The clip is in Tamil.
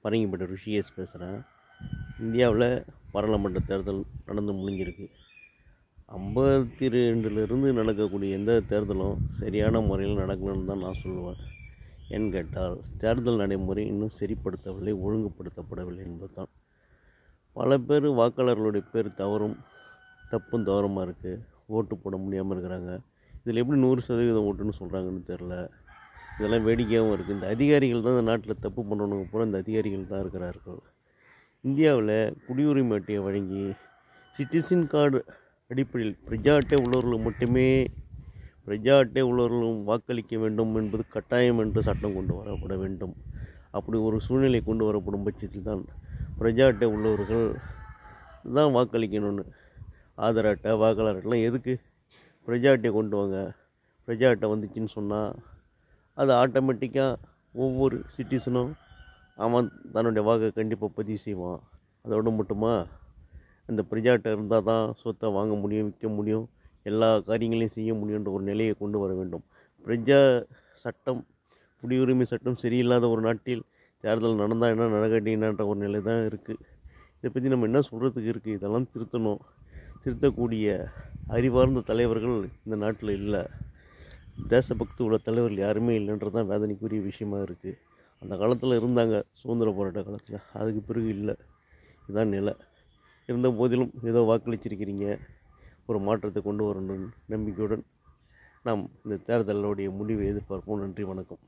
பரங்கிப்பேட்டை ருஷிகேஷ் பேசுகிறேன். இந்தியாவில் பாராளுமன்ற தேர்தல் நடந்து முடிஞ்சிருக்கு. 52லேருந்து நடக்கக்கூடிய எந்த தேர்தலும் சரியான முறையில் நடக்கணும்னு தான் நான் சொல்லுவேன். ஏன்னு கேட்டால், தேர்தல் நடைமுறை இன்னும் சரிப்படுத்தவில்லை, ஒழுங்குபடுத்தப்படவில்லை என்பது தான். பல பேர் வாக்காளர்களுடைய பேர் தப்பும் தவறுமாக இருக்குது. ஓட்டு போட முடியாமல் இருக்கிறாங்க. இதில் எப்படி 100% ஓட்டுன்னு சொல்கிறாங்கன்னு தெரில. இதெல்லாம் வேடிக்கையாகவும் இருக்குது. இந்த அதிகாரிகள் தான் இந்த நாட்டில் தப்பு பண்ணுறவங்க பூரா இந்த அதிகாரிகள் தான் இருக்கிறார்கள். இந்தியாவில் குடியுரிமை அட்டையை வழங்கி சிட்டிசன் கார்டு அடிப்படையில் பிரஜா அட்டை உள்ளவர்களும் வாக்களிக்க வேண்டும் என்பது கட்டாயம் என்று சட்டம் கொண்டு வரப்பட வேண்டும். அப்படி ஒரு சூழ்நிலை கொண்டு வரப்படும் பட்சத்தில் தான் பிரஜா அட்டை உள்ளவர்கள் தான் வாக்களிக்கணும்னு. ஆதார் அட்டை, வாக்காளர் அட்டைலாம் எதுக்கு? பிரஜா அட்டையை கொண்டு வாங்க. பிரஜா அட்டை வந்துச்சுன்னு சொன்னால் அது ஆட்டோமேட்டிக்காக ஒவ்வொரு சிட்டிசனும் அவன் தன்னுடைய வாக்கை கண்டிப்பாக பதிவு செய்வான். அதோடு மட்டுமா, அந்த பிரஜா அட்டை இருந்தால் தான் சொத்தை வாங்க முடியும், விற்க முடியும், எல்லா காரியங்களையும் செய்ய முடியுன்ற ஒரு நிலையை கொண்டு வர வேண்டும். பிரஜா சட்டம், குடியுரிமை சட்டம் சரியில்லாத ஒரு நாட்டில் தேர்தல் நடந்தால் என்ன, நடக்காட்டினான்ற ஒரு நிலை தான் இருக்குது. இதை பற்றி நம்ம என்ன சொல்கிறதுக்கு இருக்குது? இதெல்லாம் திருத்தக்கூடிய அறிவார்ந்த தலைவர்கள் இந்த நாட்டில் இல்லை. தேசபக்தி உள்ள தலைவர்கள் யாருமே இல்லைன்றது தான் வேதனைக்குரிய விஷயமா இருக்குது. அந்த காலத்தில் இருந்தாங்க, சுதந்திர போராட்ட காலத்தில். அதுக்கு பிறகு இல்லை. இதுதான் நிலை. இருந்த போதிலும் ஏதோ வாக்களிச்சிருக்கிறீங்க, ஒரு மாற்றத்தை கொண்டு வரணும் நம்பிக்கையுடன் நாம் இந்த தேர்தலுடைய முடிவை எதிர்பார்ப்போம். நன்றி, வணக்கம்.